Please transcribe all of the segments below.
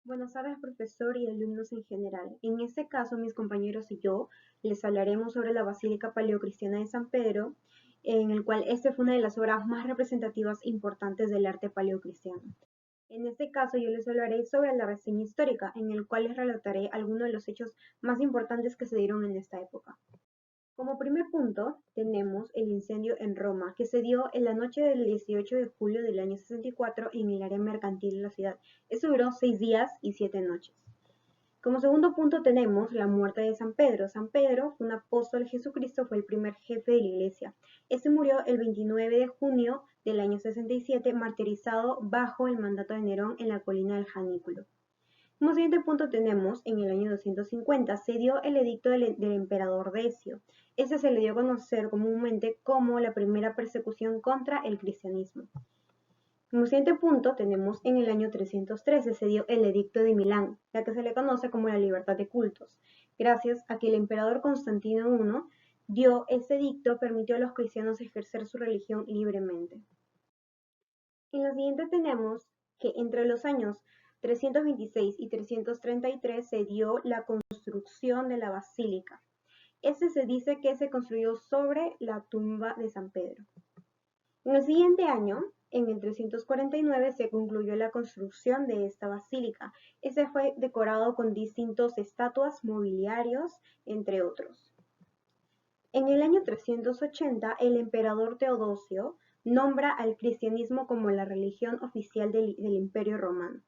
Buenas tardes, profesor y alumnos en general. En este caso, mis compañeros y yo les hablaremos sobre la Basílica Paleocristiana de San Pedro, en el cual este fue una de las obras más representativas e importantes del arte paleocristiano. En este caso, yo les hablaré sobre la reseña histórica, en el cual les relataré algunos de los hechos más importantes que se dieron en esta época. Como primer punto, tenemos el incendio en Roma, que se dio en la noche del 18 de julio del año 64 en el área mercantil de la ciudad. Esto duró 6 días y 7 noches. Como segundo punto tenemos la muerte de San Pedro. San Pedro, un apóstol de Jesucristo, fue el primer jefe de la iglesia. Este murió el 29 de junio del año 67, martirizado bajo el mandato de Nerón en la colina del Janículo. Como siguiente punto tenemos, en el año 250 se dio el edicto del emperador Decio. Este se le dio a conocer comúnmente como la primera persecución contra el cristianismo. Como siguiente punto tenemos, en el año 313 se dio el edicto de Milán, la que se le conoce como la libertad de cultos. Gracias a que el emperador Constantino I dio ese edicto, permitió a los cristianos ejercer su religión libremente. En la siguiente tenemos que entre los años 326 y 333 se dio la construcción de la basílica. Este se dice que se construyó sobre la tumba de San Pedro. En el siguiente año, en el 349, se concluyó la construcción de esta basílica. Este fue decorado con distintos estatuas, mobiliarios, entre otros. En el año 380, el emperador Teodosio nombra al cristianismo como la religión oficial del Imperio Romano.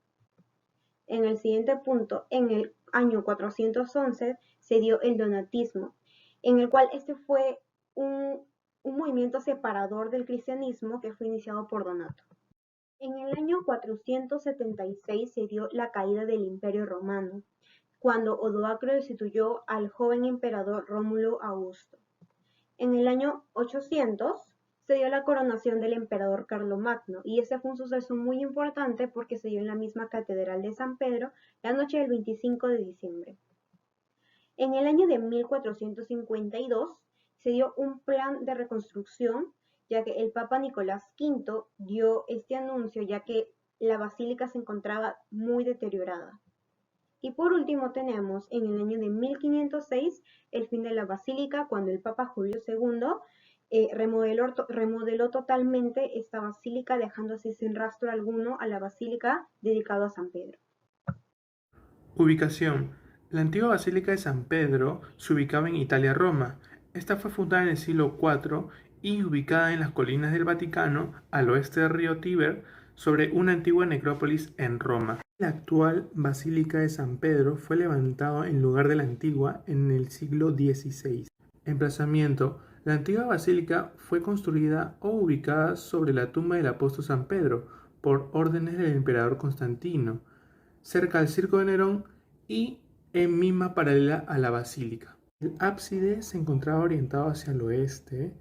En el siguiente punto, en el año 411, se dio el donatismo, en el cual este fue un movimiento separador del cristianismo que fue iniciado por Donato. En el año 476 se dio la caída del Imperio Romano, cuando Odoacro destituyó al joven emperador Rómulo Augusto. En el año 800 se dio la coronación del emperador Carlomagno, y ese fue un suceso muy importante porque se dio en la misma catedral de San Pedro la noche del 25 de diciembre. En el año de 1452 se dio un plan de reconstrucción, ya que el Papa Nicolás V dio este anuncio, ya que la basílica se encontraba muy deteriorada. Y por último tenemos en el año de 1506 el fin de la basílica, cuando el Papa Julio II remodeló totalmente esta basílica, dejando así sin rastro alguno a la basílica dedicada a San Pedro. Ubicación. La antigua Basílica de San Pedro se ubicaba en Italia-Roma. Esta fue fundada en el siglo IV y ubicada en las colinas del Vaticano, al oeste del río Tíber, sobre una antigua necrópolis en Roma. La actual Basílica de San Pedro fue levantado en lugar de la antigua en el siglo XVI. Emplazamiento. La antigua basílica fue construida o ubicada sobre la tumba del apóstol San Pedro por órdenes del emperador Constantino, cerca del Circo de Nerón y en misma paralela a la basílica. El ábside se encontraba orientado hacia el oeste,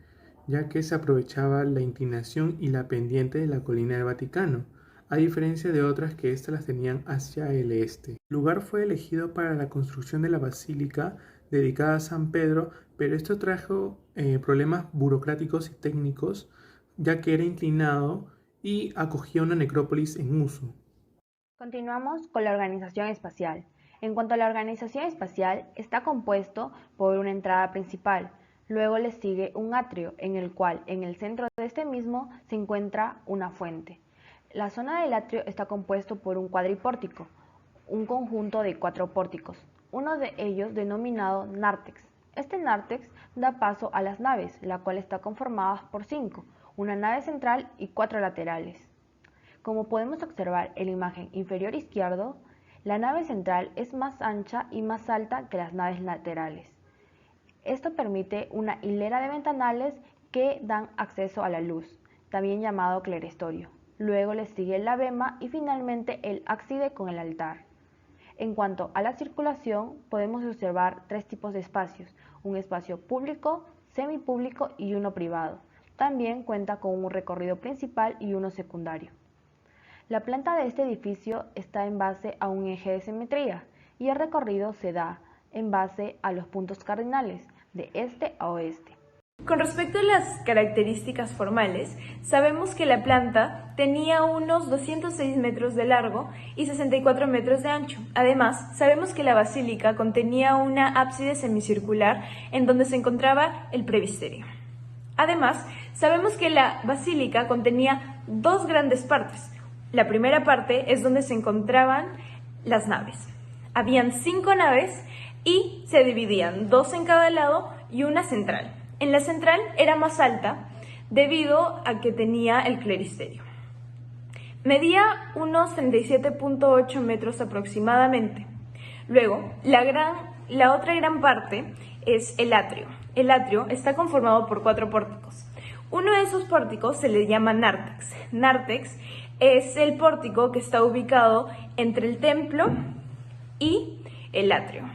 ya que se aprovechaba la inclinación y la pendiente de la colina del Vaticano, a diferencia de otras que éstas las tenían hacia el este. El lugar fue elegido para la construcción de la basílica dedicada a San Pedro, pero esto trajo problemas burocráticos y técnicos, ya que era inclinado y acogía una necrópolis en uso. Continuamos con la organización espacial. En cuanto a la organización espacial, está compuesto por una entrada principal. Luego le sigue un atrio, en el cual en el centro de este mismo se encuentra una fuente. La zona del atrio está compuesto por un cuadripórtico, un conjunto de 4 pórticos, uno de ellos denominado nártex. Este nártex da paso a las naves, la cual está conformada por 5, una nave central y 4 laterales. Como podemos observar en la imagen inferior izquierdo, la nave central es más ancha y más alta que las naves laterales. Esto permite una hilera de ventanales que dan acceso a la luz, también llamado clerestorio. Luego le sigue la bema y finalmente el ábside con el altar. En cuanto a la circulación, podemos observar 3 tipos de espacios: un espacio público, semipúblico y uno privado. También cuenta con un recorrido principal y uno secundario. La planta de este edificio está en base a un eje de simetría y el recorrido se da en base a los puntos cardinales de este a oeste. Con respecto a las características formales, sabemos que la planta tenía unos 206 metros de largo y 64 metros de ancho. Además, sabemos que la basílica contenía una ábside semicircular en donde se encontraba el presbiterio. Además, sabemos que la basílica contenía dos grandes partes. La primera parte es donde se encontraban las naves. Habían 5 naves y se dividían 2 en cada lado y una central. En la central era más alta debido a que tenía el cleristerio. Medía unos 37.8 metros aproximadamente. Luego, la otra gran parte es el atrio. El atrio está conformado por 4 pórticos. Uno de esos pórticos se le llama nártex. Nártex es el pórtico que está ubicado entre el templo y el atrio.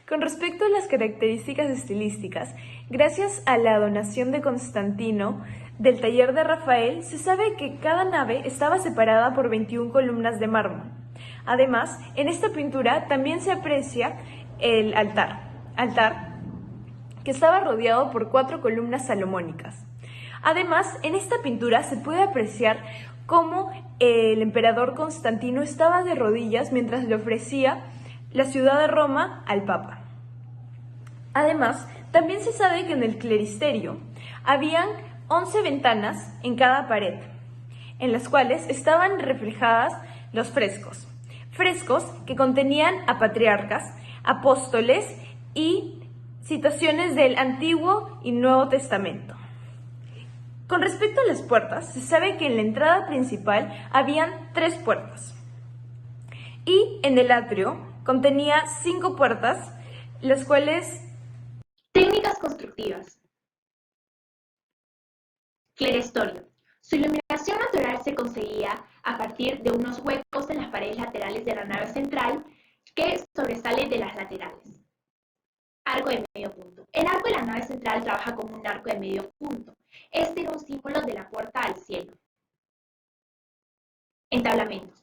Con respecto a las características estilísticas, gracias a la donación de Constantino del taller de Rafael, se sabe que cada nave estaba separada por 21 columnas de mármol. Además, en esta pintura también se aprecia el altar que estaba rodeado por 4 columnas salomónicas. Además, en esta pintura se puede apreciar cómo el emperador Constantino estaba de rodillas mientras le ofrecía la ciudad de Roma al Papa. Además, también se sabe que en el cleristerio habían 11 ventanas en cada pared, en las cuales estaban reflejadas los frescos. Frescos que contenían a patriarcas, apóstoles y citaciones del Antiguo y Nuevo Testamento. Con respecto a las puertas, se sabe que en la entrada principal habían 3 puertas y en el atrio contenía 5 puertas, las cuales... Técnicas constructivas. Clerestorio. Su iluminación natural se conseguía a partir de unos huecos en las paredes laterales de la nave central que sobresalen de las laterales. Arco de medio punto. El arco de la nave central trabaja como un arco de medio punto. Este era un símbolo de la puerta al cielo. Entablamentos.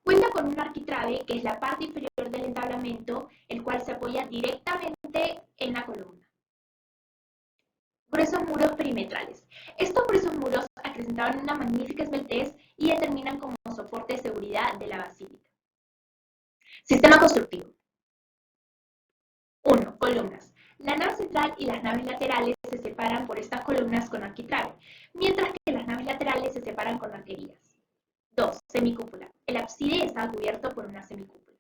Cuenta con un arquitrabe, que es la parte inferior del entablamento, el cual se apoya directamente en la columna. Gruesos muros perimetrales. Estos gruesos muros acrecentaban una magnífica esbeltez y determinan como soporte de seguridad de la basílica. Sistema constructivo. 1. Columnas. La nave central y las naves laterales se separan por estas columnas con arquitrabe, mientras que las naves laterales se separan con arquerías. 2. Semicúpula. El ábside estaba cubierto por una semicúpula.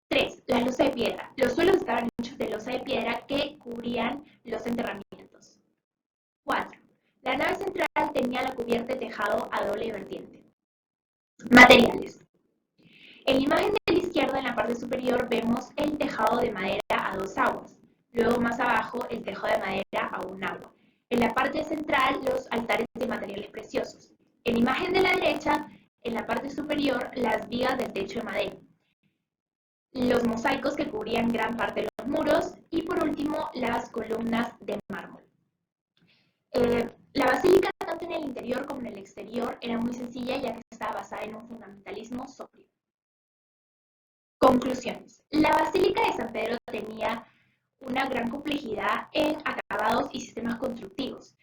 3. Las losas de piedra. Los suelos estaban hechos de losa de piedra que cubrían los enterramientos. 4. La nave central tenía la cubierta de tejado a doble vertiente. Materiales. En la imagen de la izquierda, en la parte superior, vemos el tejado de madera a 2 aguas. Luego, más abajo, el tejado de madera a 1 agua. En la parte central, los altares de materiales preciosos. En la imagen de la derecha, en la parte superior, las vigas del techo de madera. Los mosaicos que cubrían gran parte de los muros. Y por último, las columnas de mármol. La basílica, tanto en el interior como en el exterior, era muy sencilla, ya que estaba basada en un fundamentalismo sobrio. Conclusiones. La Basílica de San Pedro tenía una gran complejidad en acabados y sistemas constructivos,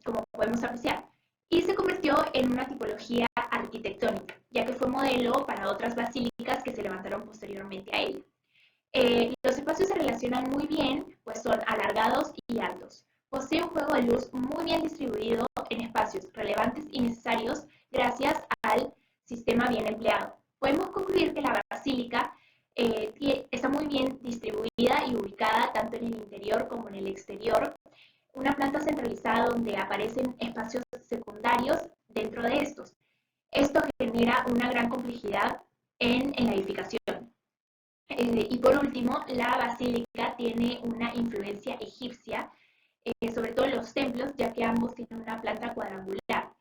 como podemos apreciar, y se convirtió en una tipología arquitectónica, ya que fue modelo para otras basílicas que se levantaron posteriormente a ella. Los espacios se relacionan muy bien, pues son alargados y altos. Posee un juego de luz muy bien distribuido en espacios relevantes y necesarios gracias al sistema bien empleado. Podemos concluir que la basílica está muy bien distribuida y ubicada tanto en el interior como en el exterior. Una planta centralizada donde aparecen espacios secundarios dentro de estos. Esto genera una gran complejidad en la edificación. Y por último, la basílica tiene una influencia egipcia, sobre todo en los templos, ya que ambos tienen una planta cuadrangular.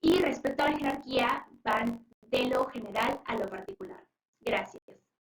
Y respecto a la jerarquía, van de lo general a lo particular. Gracias.